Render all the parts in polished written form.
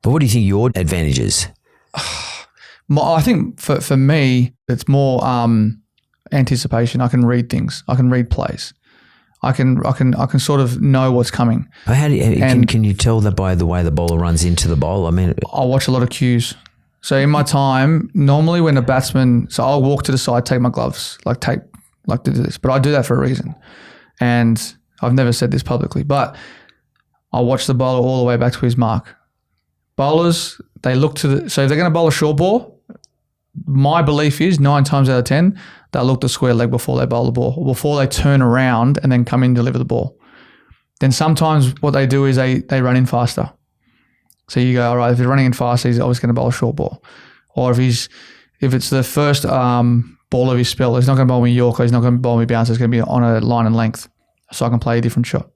But what do you think your advantage is? I think for me, it's more anticipation. I can read things. I can read plays. I can sort of know what's coming. But how do you, can you tell that by the way the bowler runs into the bowl? I mean, I watch a lot of cues. So in my time, normally when a batsman, so I'll walk to the side, take my gloves, like to do this, but I do that for a reason. And I've never said this publicly, but I'll watch the bowler all the way back to his mark. Bowlers, they look to so if they're going to bowl a short ball, my belief is 9 times out of 10, they'll look to square leg before they bowl the ball, before they turn around and then come in and deliver the ball. Then sometimes what they do is they run in faster. So you go, all right, if he's running in faster, he's always going to bowl a short ball. Or if it's the first ball of his spell, he's not going to bowl me Yorker, he's not going to bowl me bouncer, it's going to be on a line and length so I can play a different shot.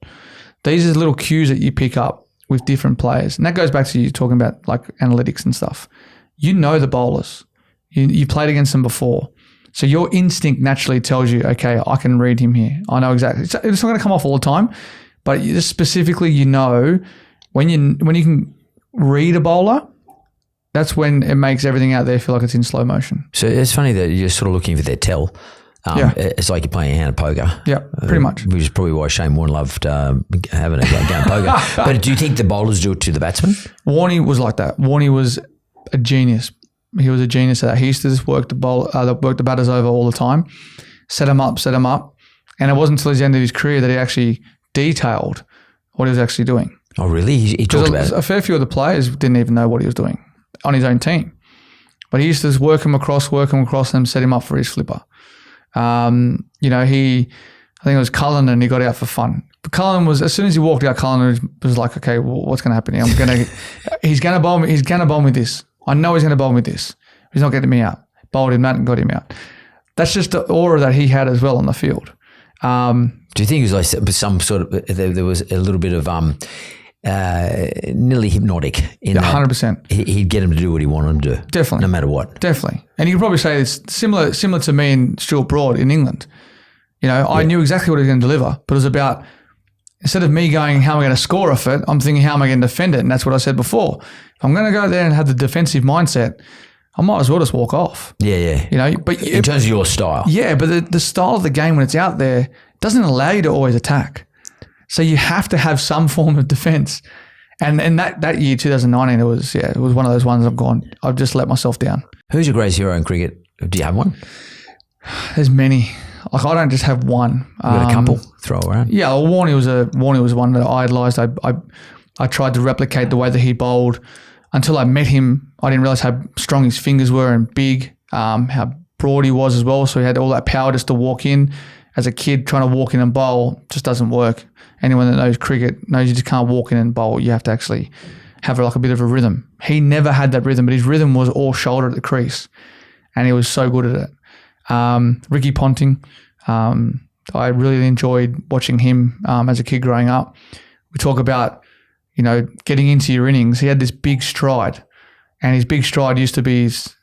These are little cues that you pick up with different players. And that goes back to you talking about like analytics and stuff. You know the bowlers. You played against them before. So your instinct naturally tells you, okay, I can read him here. I know exactly. It's not going to come off all the time, but specifically you know when you can read a bowler, that's when it makes everything out there feel like it's in slow motion. So it's funny that you're sort of looking for their tell. It's like you're playing a hand of poker. Yeah, pretty much. Which is probably why Shane Warne loved having a game of poker. But do you think the bowlers do it to the batsman? Warney was like that. Warney was a genius. He was a genius at that. He used to just work the batters over all the time, set them up. And it wasn't until the end of his career that he actually detailed what he was actually doing. Oh, really? He talked about it? A fair few of the players didn't even know what he was doing on his own team. But he used to just work him across and set him up for his flipper. I think it was Cullen and he got out for fun. But Cullen was, as soon as he walked out, Cullen was like, okay, well, what's going to happen here? He's going to bowl me. He's going to bowl me this. I know he's going to bowl me this. He's not getting me out. Bowled him that and got him out. That's just the aura that he had as well on the field. Do you think it was like some sort of, there was a little bit of nearly hypnotic in 100%. He'd get him to do what he wanted him to do. Definitely. No matter what. Definitely. And you could probably say it's similar to me and Stuart Broad in England. I knew exactly what he was going to deliver, but it was about, instead of me going, how am I going to score off it, I'm thinking, how am I going to defend it? And that's what I said before. If I'm going to go there and have the defensive mindset, I might as well just walk off. Yeah. But in terms of your style. Yeah, but the style of the game when it's out there doesn't allow you to always attack. So you have to have some form of defense. And that year, 2019, it was one of those ones I've just let myself down. Who's your greatest hero in cricket? Do you have one? There's many. Like, I don't just have one. You got a couple throw around? Yeah, well, Warney was one that I idolised. I tried to replicate the way that he bowled. Until I met him, I didn't realise how strong his fingers were and big, how broad he was as well. So he had all that power just to walk in. As a kid, trying to walk in and bowl just doesn't work. Anyone that knows cricket knows you just can't walk in and bowl. You have to actually have like a bit of a rhythm. He never had that rhythm, but his rhythm was all shoulder at the crease, and he was so good at it. Ricky Ponting, I really enjoyed watching him as a kid growing up. We talk about, getting into your innings. He had this big stride, and his big stride used to be his,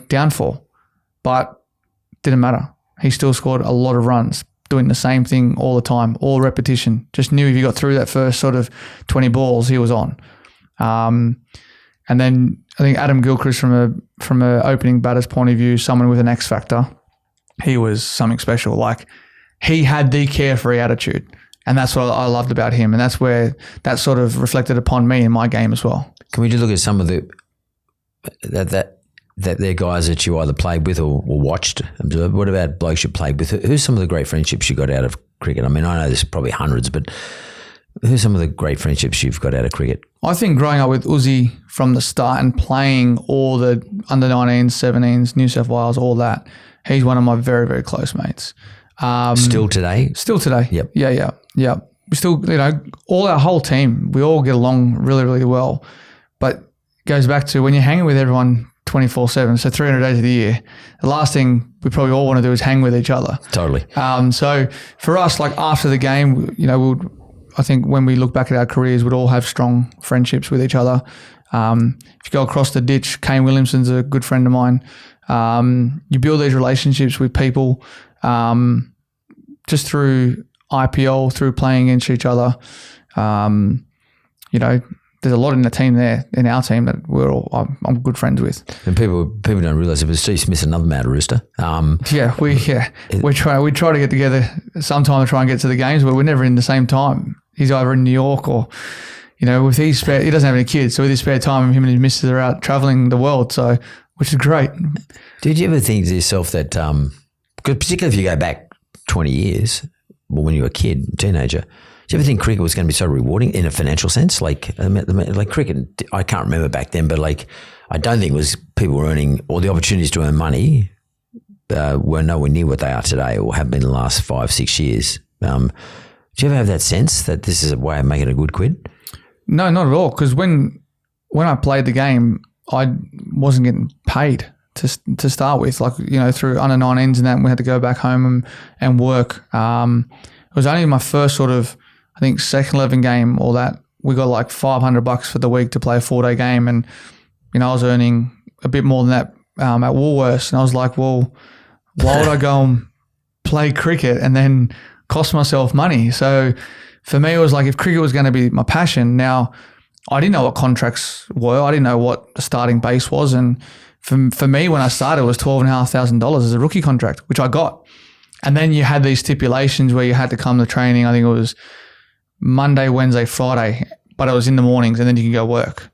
downfall, but didn't matter. He still scored a lot of runs, doing the same thing all the time, all repetition. Just knew if he got through that first sort of 20 balls, he was on. And then I think Adam Gilchrist, from a opening batter's point of view, someone with an X factor, he was something special. Like, he had the carefree attitude, and that's what I loved about him. And that's where that sort of reflected upon me in my game as well. Can we just look at some of the that they're guys that you either played with or watched, observed? What about blokes you played with? Who's some of the great friendships you got out of cricket? I mean, I know there's probably hundreds, but who's some of the great friendships you've got out of cricket? I think growing up with Uzi from the start and playing all the under-19s, 17s, New South Wales, all that, he's one of my very, very close mates. Still today? Still today. Yep. Yeah. We still, all our whole team, we all get along really, really well. But it goes back to when you're hanging with everyone 24/7, so 300 days of the year, the last thing we probably all want to do is hang with each other. Totally. So for us, like after the game, I think when we look back at our careers, we'd all have strong friendships with each other. If you go across the ditch, Kane Williamson's a good friend of mine. You build these relationships with people just through IPL, through playing against each other. there's a lot in the team there, in our team, that I'm good friends with. And people don't realise it, but Steve Smith's another mad rooster. We try to get together sometime to try and get to the games, but we're never in the same time. He's either in New York or, with his spare, he doesn't have any kids, so with his spare time, him and his missus are out travelling the world, so which is great. Did you ever think to yourself that, because particularly if you go back 20 years, well, when you were a kid, teenager, do you ever think cricket was going to be so rewarding in a financial sense? Like cricket, I can't remember back then, but I don't think it was people were earning, or the opportunities to earn money were nowhere near what they are today or have been in the last 5-6 years. Do you ever have that sense that this is a way of making a good quid? No, not at all. Because when I played the game, I wasn't getting paid to start with. Through under 19s and that, we had to go back home and work. It was only my first sort of, I think, second 11 game, all that, we got like $500 for the week to play a 4-day game. And, I was earning a bit more than that at Woolworths. And I was like, well, why would I go and play cricket and then cost myself money? So for me, it was like, if cricket was going to be my passion, now I didn't know what contracts were. I didn't know what the starting base was. And for me, when I started, it was $12,500 as a rookie contract, which I got. And then you had these stipulations where you had to come to training. I think it was Monday, Wednesday, Friday, but it was in the mornings, and then you can go work.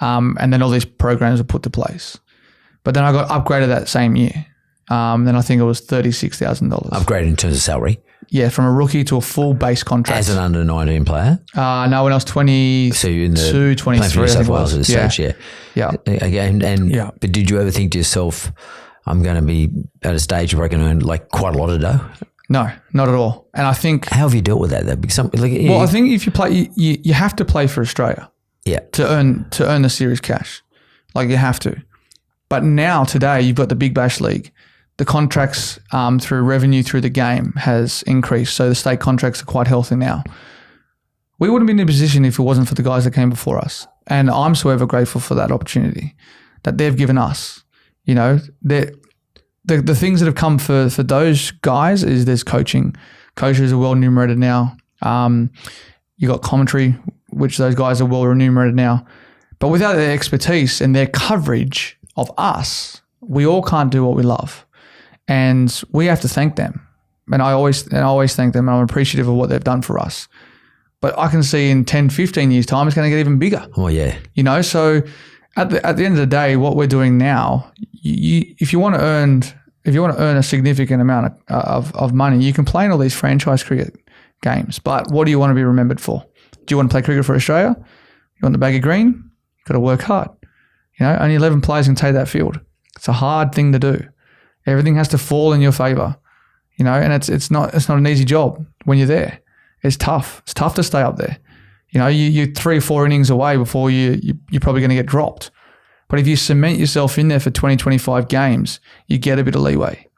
And then all these programs were put to place. But then I got upgraded that same year. Then I think it was $36,000. Upgraded in terms of salary? Yeah, from a rookie to a full base contract. As an under 19 player? No, when I was 22, so you're in the 23. New South Wales at this stage, yeah. Yeah. Again, but did you ever think to yourself, I'm going to be at a stage where I can earn quite a lot of dough? No, not at all. And I think, how have you dealt with that though? Because I think if you play, you have to play for Australia. Yeah. To earn the series cash, you have to. But now today you've got the Big Bash League. The contracts through revenue through the game has increased, so the state contracts are quite healthy now. We wouldn't be in a position if it wasn't for the guys that came before us, and I'm so ever grateful for that opportunity that they've given us. The things that have come for those guys is there's coaching. Coaches are well remunerated now. You got commentary, which those guys are well remunerated now. But without their expertise and their coverage of us, we all can't do what we love. And we have to thank them. And I always thank them, and I'm appreciative of what they've done for us. But I can see in 10, 15 years' time, it's going to get even bigger. Oh, yeah. So at the end of the day, what we're doing now, if you want to earn a significant amount of money, you can play in all these franchise cricket games. But what do you want to be remembered for? Do you want to play cricket for Australia? You want the bag of green? You've got to work hard. Only 11 players can take that field. It's a hard thing to do. Everything has to fall in your favour. And it's not an easy job when you're there. It's tough. It's tough to stay up there. You're 3 or 4 innings away before you're probably going to get dropped. But if you cement yourself in there for 20, 25 games, you get a bit of leeway.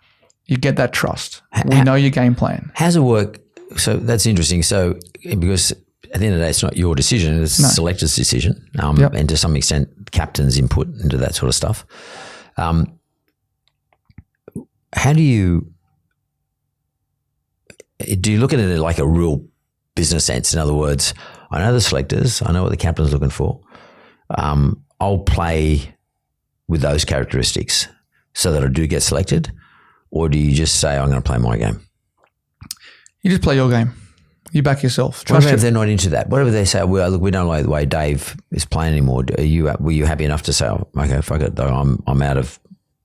You get that trust. We know your game plan. How's it work? So that's interesting. So because at the end of the day, it's not your decision, it's the selector's decision, and to some extent, captain's input into that sort of stuff. How do you look at it like a real business sense? In other words, I know the selectors, I know what the captain's looking for. I'll play with those characteristics so that I do get selected, or do you just say, I'm going to play my game? You just play your game. You back yourself. What if they're not into that? What if they say, well, look, we don't like the way Dave is playing anymore? Were you happy enough to say, oh, okay, fuck it, though, I'm out of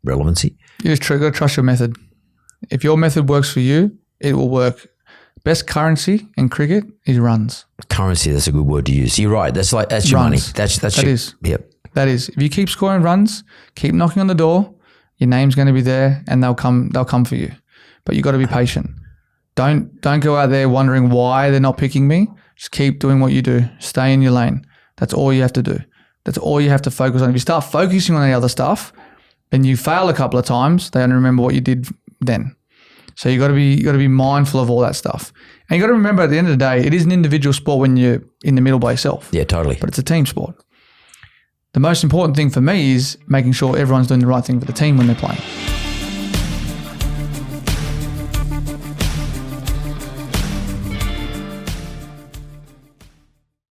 relevancy? You just trust your method. If your method works for you, it will work. Best currency in cricket is runs. Currency, that's a good word to use. You're right. That's your runs. Money. That is. Yep. That is. If you keep scoring runs, keep knocking on the door, your name's going to be there, and they'll come for you. But you got to be patient. Don't go out there wondering why they're not picking me. Just keep doing what you do. Stay in your lane. That's all you have to do. That's all you have to focus on. If you start focusing on the other stuff, then you fail a couple of times. They don't remember what you did then. So you got to be mindful of all that stuff. And you got to remember, at the end of the day, it is an individual sport when you're in the middle by yourself. Yeah, totally. But it's a team sport. The most important thing for me is making sure everyone's doing the right thing for the team when they're playing.